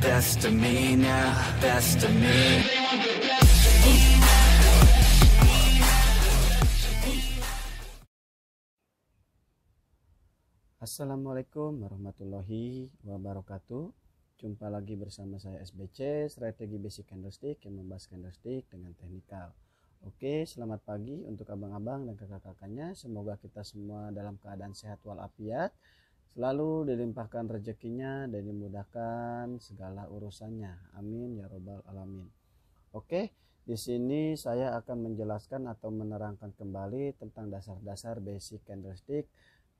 best of me now, best of me. Assalamualaikum warahmatullahi wabarakatuh. Jumpa lagi bersama saya SBC, Strategi Basic Candlestick yang membahas candlestick dengan teknikal. Oke, selamat pagi untuk abang-abang dan kakak-kakaknya. Semoga kita semua dalam keadaan sehat walafiat, selalu dilimpahkan rezekinya dan dimudahkan segala urusannya. Amin ya robbal alamin. Oke, di sini saya akan menjelaskan atau menerangkan kembali tentang dasar-dasar basic candlestick.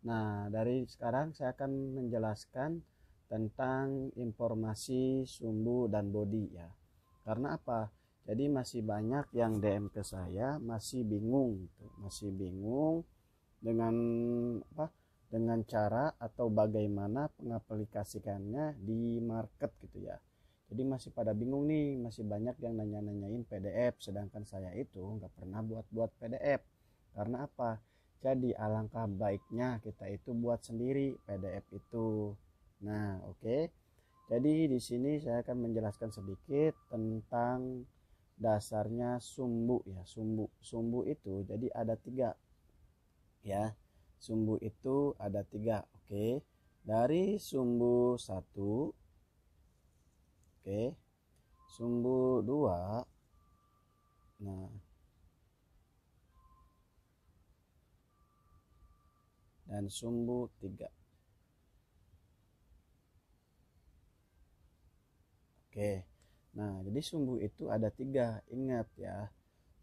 Nah, dari sekarang saya akan menjelaskan tentang informasi sumbu dan body ya. Karena apa? Jadi masih banyak yang DM ke saya masih bingung dengan apa? Dengan cara atau bagaimana mengaplikasikannya di market gitu ya. Jadi masih pada bingung nih, masih banyak yang nanya-nanyain PDF, sedangkan saya itu nggak pernah buat PDF. Karena apa? Jadi alangkah baiknya kita itu buat sendiri PDF itu. Nah, oke. Jadi di sini saya akan menjelaskan sedikit tentang dasarnya sumbu ya. Sumbu itu jadi ada 3 ya. Sumbu itu ada 3. Oke. Dari sumbu 1, oke. Sumbu 2. Nah, dan sumbu 3. Oke. Nah, jadi sumbu itu ada 3. Ingat ya.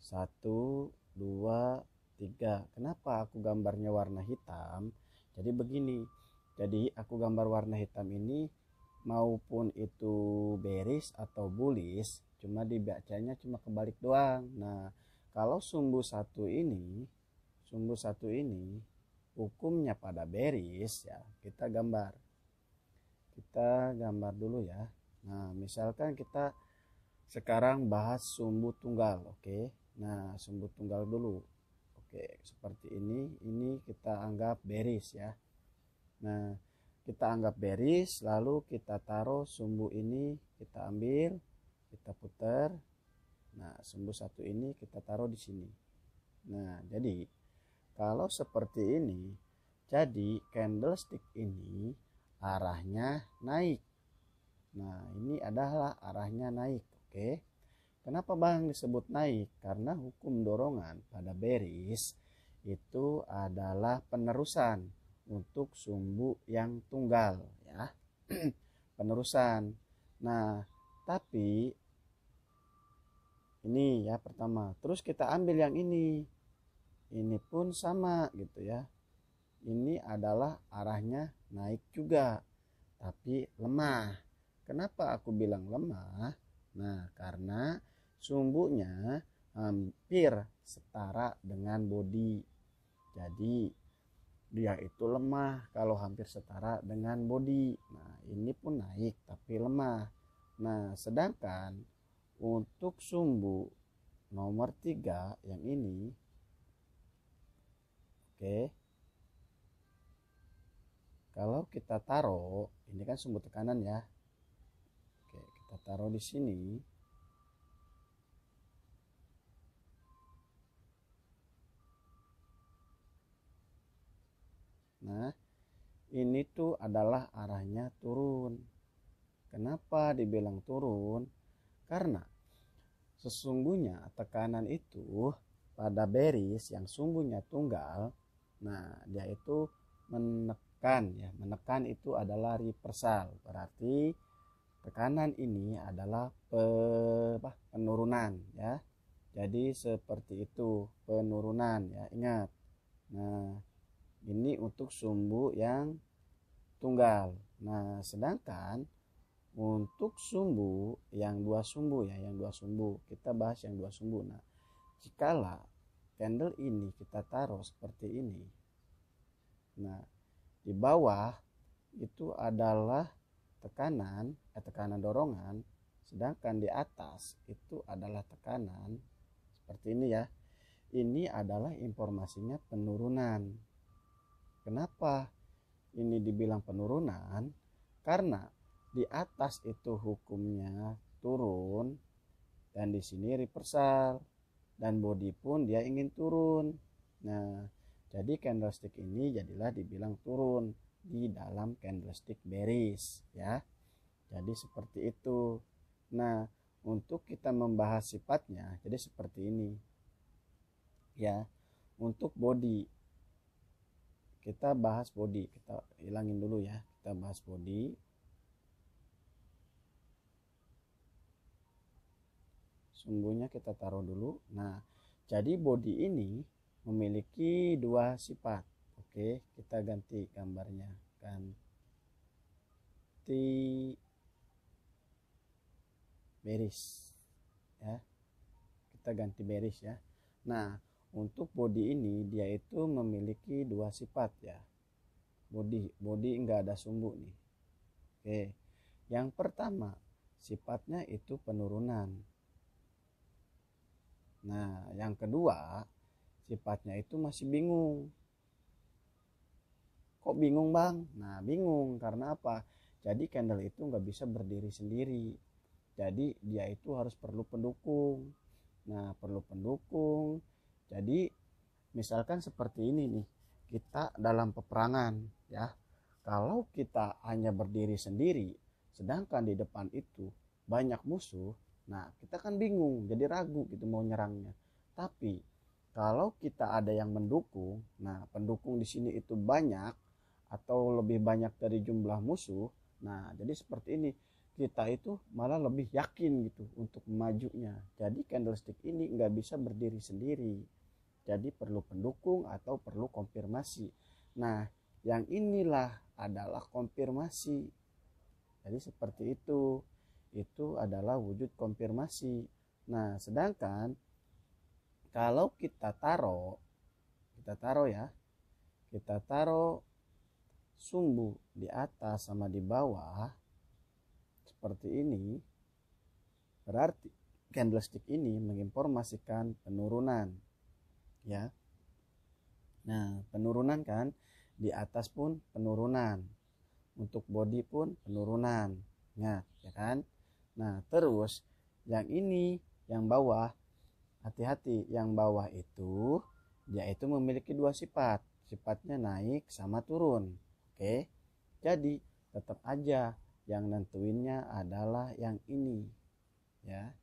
1, 2, 3. Kenapa aku gambarnya warna hitam? Jadi begini. Jadi aku gambar warna hitam ini maupun itu bearish atau bullish, cuma dibacanya cuma kebalik doang. Nah, kalau sumbu satu ini hukumnya pada bearish ya, kita gambar dulu ya. Nah, misalkan kita sekarang bahas sumbu tunggal. Oke. Nah, sumbu tunggal dulu. Oke, seperti ini kita anggap bearish ya. Nah, kita anggap bearish, lalu kita taruh sumbu ini, kita ambil, kita putar. Nah, sumbu satu ini kita taruh di sini. Nah, jadi kalau seperti ini, jadi candlestick ini arahnya naik. Nah, ini adalah arahnya naik. Oke. Kenapa Bang disebut naik? Karena hukum dorongan pada bearish itu adalah penerusan untuk sumbu yang tunggal ya. Penerusan. Nah, tapi ini ya pertama. Terus kita ambil yang ini. Ini pun sama gitu ya. Ini adalah arahnya naik juga, tapi lemah. Kenapa aku bilang lemah? Nah, karena sumbunya hampir setara dengan body. Jadi dia itu lemah kalau hampir setara dengan body. Nah, ini pun naik tapi lemah. Nah, sedangkan untuk sumbu nomor 3 yang ini, oke, kalau kita taruh, ini kan sumbu tekanan ya. Oke, kita taruh di sini. Nah, ini tuh adalah arahnya turun. Kenapa dibilang turun? Karena sesungguhnya tekanan itu pada bearish yang sumbunya tunggal, nah dia itu menekan ya. Menekan itu adalah reversal. Berarti tekanan ini adalah penurunan ya. Jadi seperti itu, penurunan ya, ingat. Nah, ini untuk sumbu yang tunggal. Nah, sedangkan untuk sumbu yang dua sumbu ya, kita bahas yang 2 sumbu. Nah, jikalau candle ini kita taruh seperti ini, nah di bawah itu adalah tekanan dorongan, sedangkan di atas itu adalah tekanan seperti ini ya. Ini adalah informasinya penurunan. Kenapa ini dibilang penurunan? Karena di atas itu hukumnya turun, dan di sini reversal, dan body pun dia ingin turun. Nah, jadi candlestick ini jadilah dibilang turun di dalam candlestick bearish ya. Jadi seperti itu. Nah, untuk kita membahas sifatnya, jadi seperti ini ya. Untuk body, kita bahas body, kita hilangin dulu ya, kita bahas body. Sumbunya kita taruh dulu. Nah, jadi body ini memiliki dua sifat. Oke, kita ganti gambarnya, ganti bearish ya, kita ganti bearish ya. Nah, untuk body ini dia itu memiliki dua sifat ya. Body enggak ada sumbu nih. Oke, yang pertama sifatnya itu penurunan. Nah, yang kedua sifatnya itu masih bingung. Kok bingung bang? Nah, bingung karena apa? Jadi candle itu nggak bisa berdiri sendiri. Jadi dia itu harus perlu pendukung. Nah, perlu pendukung. Jadi misalkan seperti ini nih, kita dalam peperangan ya. Kalau kita hanya berdiri sendiri, sedangkan di depan itu banyak musuh, nah kita kan bingung, jadi ragu gitu mau nyerangnya. Tapi kalau kita ada yang mendukung, nah pendukung di sini itu banyak atau lebih banyak dari jumlah musuh, nah jadi seperti ini, kita itu malah lebih yakin gitu untuk majunya. Jadi candlestick ini nggak bisa berdiri sendiri, jadi perlu pendukung atau perlu konfirmasi. Nah, yang inilah adalah konfirmasi. Jadi seperti itu adalah wujud konfirmasi. Nah, sedangkan kalau kita taruh ya, kita taruh sumbu di atas sama di bawah seperti ini, berarti candlestick ini menginformasikan penurunan ya. Nah, penurunan kan, di atas pun penurunan, untuk body pun penurunan. Nah, ya kan? Nah, terus yang ini, yang bawah, hati-hati, yang bawah itu dia itu memiliki dua sifat. Sifatnya naik sama turun. Oke. Jadi, tetap aja yang nentuinnya adalah yang ini. Ya.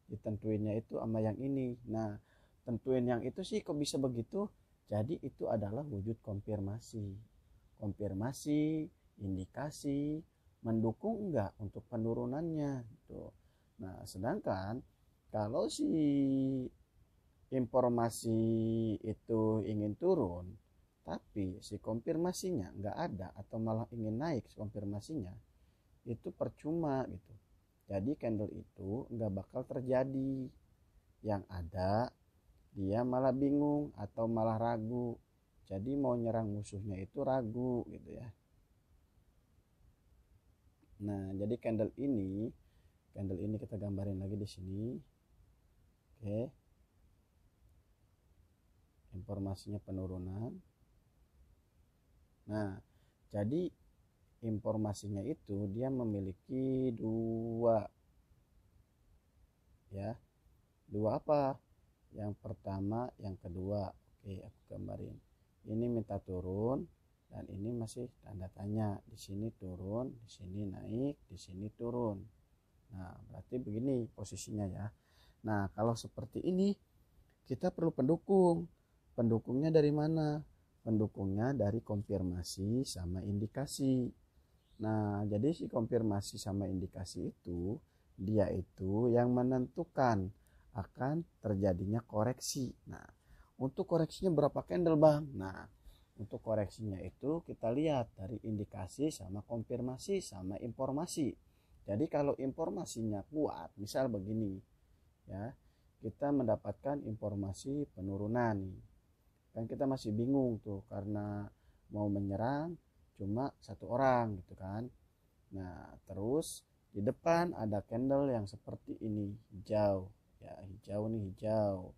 Ditentuinnya itu sama yang ini. Nah, tentuin yang itu sih kok bisa begitu? Jadi itu adalah wujud konfirmasi. Konfirmasi, indikasi, mendukung enggak untuk penurunannya gitu. Nah, sedangkan kalau si informasi itu ingin turun, tapi si konfirmasinya enggak ada atau malah ingin naik konfirmasinya, itu percuma gitu. Jadi candle itu enggak bakal terjadi. Yang ada dia malah bingung atau malah ragu. Jadi mau nyerang musuhnya itu ragu gitu ya. Nah, jadi candle ini kita gambarin lagi di sini. Oke. Informasinya penurunan. Nah, jadi informasinya itu dia memiliki dua ya. Dua apa? Yang pertama, yang kedua. Oke, aku gambarin. Ini minta turun dan ini masih tanda tanya. Di sini turun, di sini naik, di sini turun. Nah, berarti begini posisinya ya. Nah, kalau seperti ini kita perlu pendukung. Pendukungnya dari mana? Pendukungnya dari konfirmasi sama indikasi. Nah, jadi si konfirmasi sama indikasi itu dia itu yang menentukan akan terjadinya koreksi. Nah, untuk koreksinya berapa candle bang? Nah, untuk koreksinya itu kita lihat dari indikasi sama konfirmasi sama informasi. Jadi kalau informasinya kuat, misal begini ya, kita mendapatkan informasi penurunan nih. Kan kita masih bingung tuh karena mau menyerang cuma satu orang gitu kan. Nah, terus di depan ada candle yang seperti ini, hijau ya, hijau nih, hijau.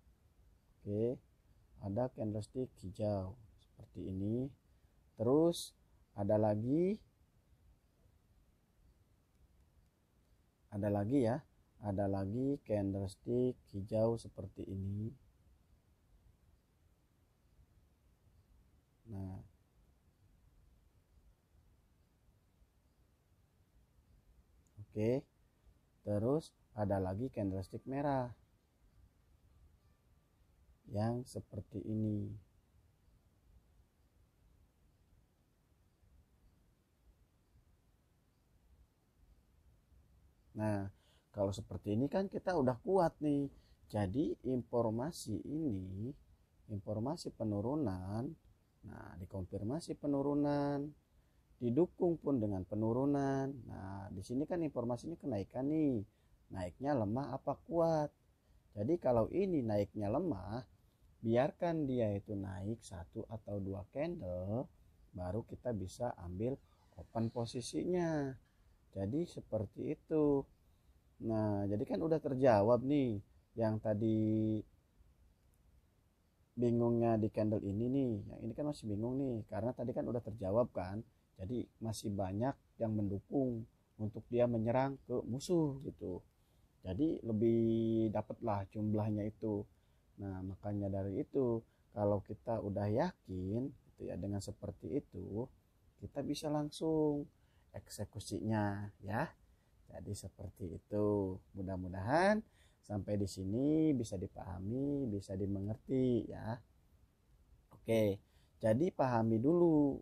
Oke, ada candlestick hijau seperti ini. Terus Ada lagi ya, ada lagi candlestick hijau seperti ini. Nah, oke. Terus ada lagi candlestick merah yang seperti ini. Nah, kalau seperti ini kan kita udah kuat nih. Jadi informasi penurunan, nah dikonfirmasi penurunan, didukung pun dengan penurunan. Nah, di sini kan informasinya kenaikan nih. Naiknya lemah apa kuat? Jadi kalau ini naiknya lemah, biarkan dia itu naik 1 atau 2 candle, baru kita bisa ambil open posisinya. Jadi seperti itu. Nah, jadi kan udah terjawab nih yang tadi bingungnya di candle ini nih. Yang ini kan masih bingung nih karena tadi kan udah terjawab kan. Jadi masih banyak yang mendukung untuk dia menyerang ke musuh gitu. Jadi lebih dapatlah jumlahnya itu. Nah, makanya dari itu kalau kita udah yakin gitu ya dengan seperti itu, kita bisa langsung eksekusinya ya. Jadi seperti itu. Mudah-mudahan sampai di sini bisa dipahami, bisa dimengerti ya. Oke. Jadi pahami dulu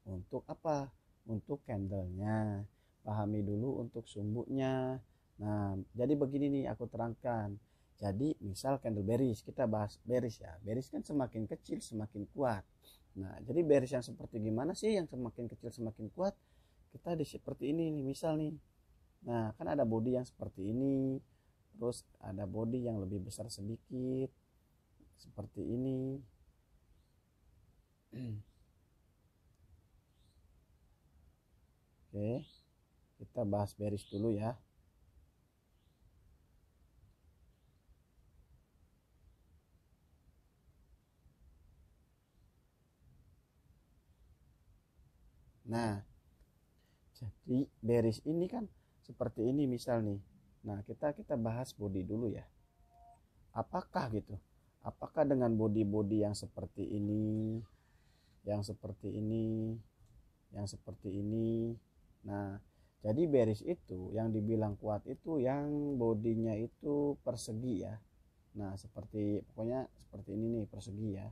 untuk apa? Untuk candlenya. Pahami dulu untuk sumbunya. Nah, jadi begini nih aku terangkan. Jadi misal candle bearish, kita bahas bearish ya. Bearish kan semakin kecil semakin kuat. Nah, jadi bearish yang seperti gimana sih yang semakin kecil semakin kuat? Kita di seperti ini nih misal nih. Nah, kan ada body yang seperti ini. Terus ada body yang lebih besar sedikit. Seperti ini. Oke. Kita bahas bearish dulu ya. Nah, jadi bearish ini kan seperti ini misal nih. Nah, kita bahas body dulu ya. Apakah gitu? Apakah dengan body-body yang seperti ini, yang seperti ini, yang seperti ini. Nah, jadi bearish itu yang dibilang kuat itu yang bodinya itu persegi ya. Nah, seperti pokoknya seperti ini nih persegi ya.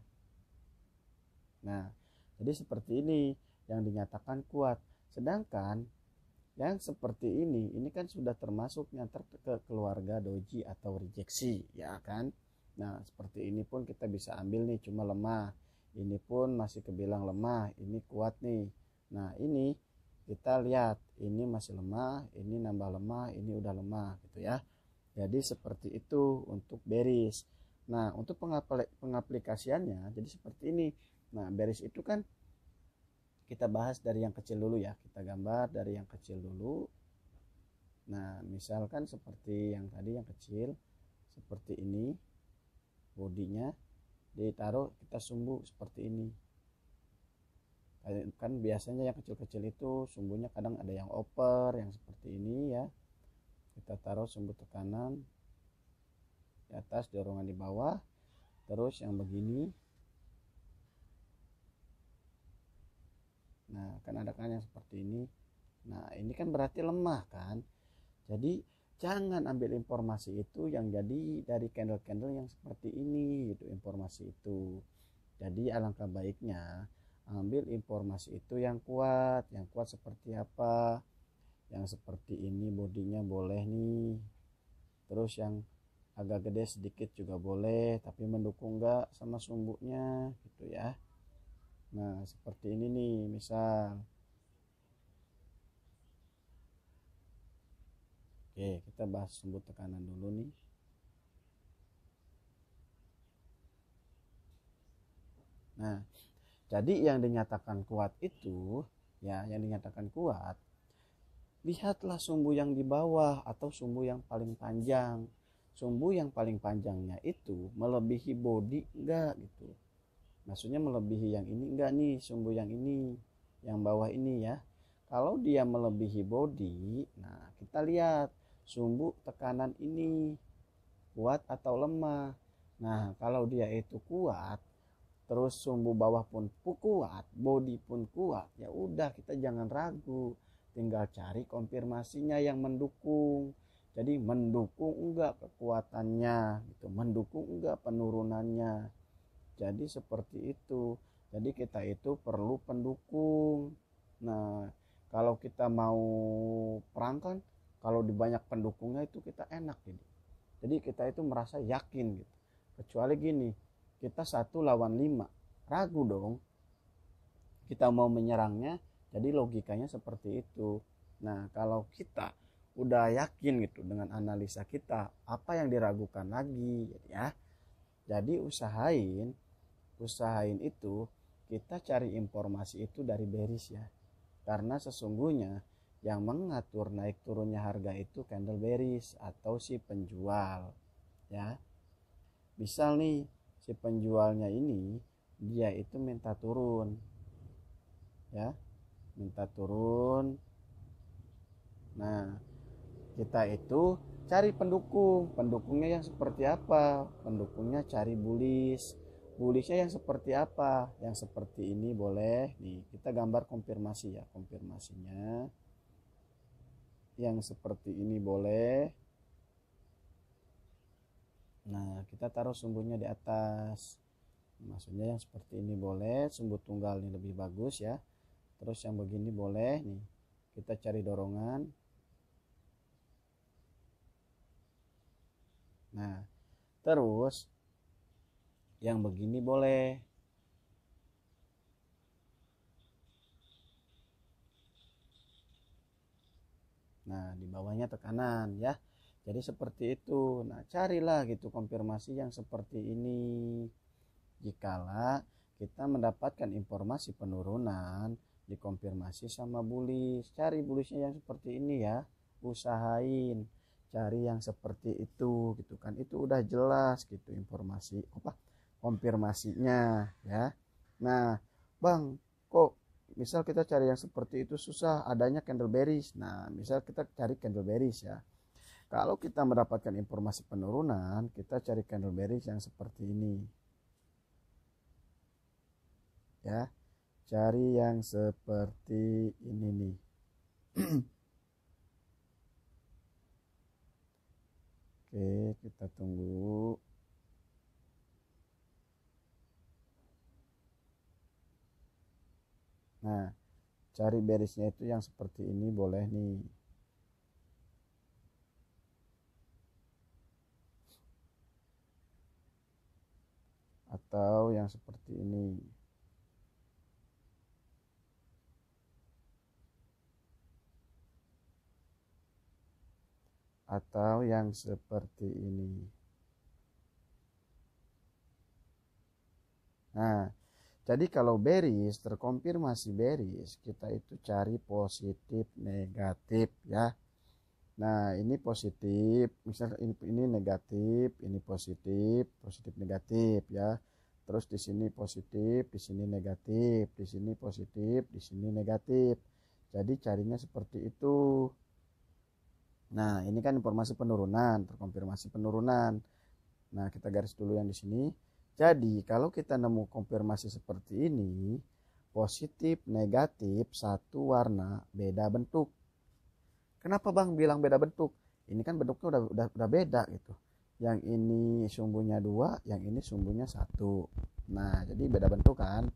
Nah, jadi seperti ini yang dinyatakan kuat. Sedangkan yang seperti ini kan sudah termasuk yang ke keluarga doji atau rejeksi ya kan. Nah, seperti ini pun kita bisa ambil nih cuma lemah. Ini pun masih kebilang lemah, ini kuat nih. Nah, ini kita lihat ini masih lemah, ini nambah lemah, ini udah lemah gitu ya. Jadi seperti itu untuk bearish. Nah, untuk pengaplikasiannya jadi seperti ini. Nah, bearish itu kan kita bahas dari yang kecil dulu ya. Kita gambar dari yang kecil dulu. Nah, misalkan seperti yang tadi yang kecil seperti ini. Bodinya ditaruh kita sumbu seperti ini. Kan biasanya yang kecil-kecil itu sumbunya kadang ada yang over, yang seperti ini ya. Kita taruh sumbu tekanan di atas, dorongan di bawah. Terus yang begini. Nah, kan ada kan yang seperti ini. Nah, ini kan berarti lemah kan. Jadi jangan ambil informasi itu yang jadi dari candle-candle yang seperti ini gitu, informasi itu. Jadi alangkah baiknya ambil informasi itu yang kuat seperti apa. Yang seperti ini bodinya boleh nih. Terus yang agak gede sedikit juga boleh, tapi mendukung enggak sama sumbunya gitu ya. Nah, seperti ini nih, misal. Oke, kita bahas sumbu tekanan dulu nih. Nah, jadi yang dinyatakan kuat itu, ya, yang dinyatakan kuat, lihatlah sumbu yang di bawah atau sumbu yang paling panjang. Sumbu yang paling panjangnya itu melebihi body enggak gitu. Maksudnya melebihi yang ini enggak nih, sumbu yang ini. yang bawah ini ya. Kalau dia melebihi body, nah kita lihat sumbu tekanan ini kuat atau lemah. Nah kalau dia itu kuat, terus sumbu bawah pun kuat, body pun kuat, ya udah kita jangan ragu, tinggal cari konfirmasinya yang mendukung. Jadi mendukung enggak kekuatannya gitu, mendukung enggak penurunannya. Jadi seperti itu. Jadi kita itu perlu pendukung. Nah kalau kita mau perang kan, kalau di banyak pendukungnya itu kita enak gitu. Jadi kita itu merasa yakin gitu. Kecuali gini, kita 1 lawan 5, ragu dong kita mau menyerangnya. Jadi logikanya seperti itu. Nah kalau kita udah yakin gitu dengan analisa kita, apa yang diragukan lagi ya. Jadi usahain itu kita cari informasi itu dari bearish ya, karena sesungguhnya yang mengatur naik turunnya harga itu candle bearish atau si penjual ya. Misal nih si penjualnya ini dia itu minta turun ya, minta turun. Nah kita itu cari pendukungnya yang seperti apa. Pendukungnya cari bullishnya yang seperti apa. Yang seperti ini boleh nih, kita gambar konfirmasi ya, konfirmasinya yang seperti ini boleh. Nah kita taruh sumbunya di atas, maksudnya yang seperti ini boleh, sumbu tunggal ini lebih bagus ya. Terus yang begini boleh nih, kita cari dorongan. Nah terus yang begini boleh. Nah di bawahnya tekanan ya. Jadi seperti itu. Nah carilah gitu konfirmasi yang seperti ini. Jikalau kita mendapatkan informasi penurunan dikonfirmasi sama bullish, cari bullishnya yang seperti ini ya. Usahain cari yang seperti itu gitu kan, itu udah jelas gitu informasi konfirmasinya ya. Nah bang, kok misal kita cari yang seperti itu susah, adanya candle bearish. Nah misal kita cari candle bearish ya, kalau kita mendapatkan informasi penurunan kita cari candle bearish yang seperti ini ya, cari yang seperti ini nih. Oke kita tunggu. Nah cari bearishnya itu yang seperti ini boleh nih. Atau yang seperti ini. Atau yang seperti ini. Nah jadi kalau bearish, terkonfirmasi bearish, kita itu cari positif negatif ya. Nah ini positif, misalnya ini negatif, ini positif, positif negatif ya. Terus di sini positif, di sini negatif, di sini positif, di sini negatif. Jadi carinya seperti itu. Nah ini kan informasi penurunan, terkonfirmasi penurunan. Nah kita garis dulu yang di sini. Jadi kalau kita nemu konfirmasi seperti ini, positif negatif satu warna beda bentuk. Kenapa bang bilang beda bentuk? Ini kan bentuknya udah beda gitu. Yang ini sumbunya 2, yang ini sumbunya 1. Nah jadi beda bentuk kan.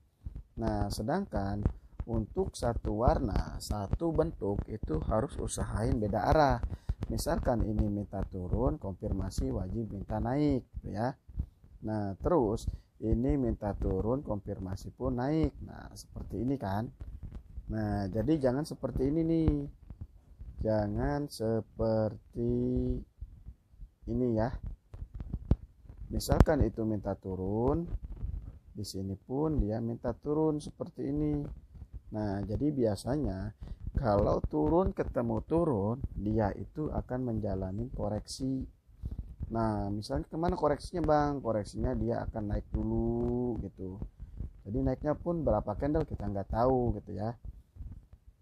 Nah sedangkan untuk satu warna satu bentuk itu harus usahain beda arah. Misalkan ini minta turun, konfirmasi wajib minta naik ya. Nah terus ini minta turun, konfirmasi pun naik. Nah seperti ini kan. Nah jadi jangan seperti ini nih, jangan seperti ini ya. Misalkan itu minta turun, di sini pun dia minta turun seperti ini. Nah jadi biasanya kalau turun ketemu turun, dia itu akan menjalani koreksi. Nah misalnya kemana koreksinya bang? Koreksinya dia akan naik dulu gitu. Jadi naiknya pun berapa candle kita nggak tahu gitu ya.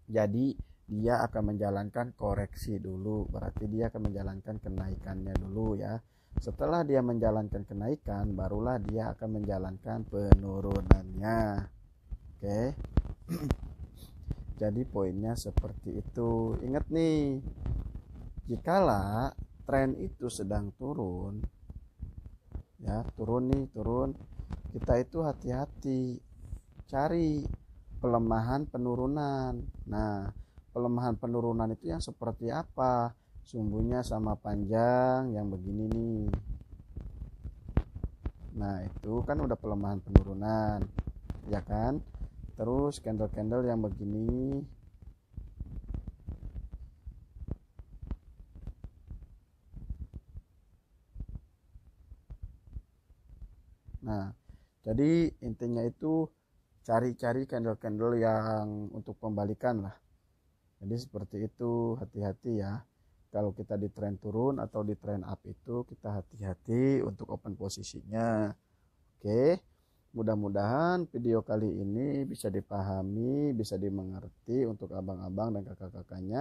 Jadi dia akan menjalankan koreksi dulu, berarti dia akan menjalankan kenaikannya dulu ya. Setelah dia menjalankan kenaikan, barulah dia akan menjalankan penurunannya. Oke. Jadi poinnya seperti itu. Ingat nih, jikala tren itu sedang turun, ya turun nih, turun, kita itu hati-hati, cari pelemahan penurunan. Nah, pelemahan penurunan itu yang seperti apa? Sumbunya sama panjang yang begini nih. Nah, itu kan udah pelemahan penurunan, ya kan? Terus candle-candle yang begini. Nah, jadi intinya itu cari-cari candle-candle yang untuk pembalikan lah. Jadi seperti itu, hati-hati ya. Kalau kita di tren turun atau di tren up itu kita hati-hati untuk open posisinya. Oke, mudah-mudahan video kali ini bisa dipahami, bisa dimengerti untuk abang-abang dan kakak-kakaknya.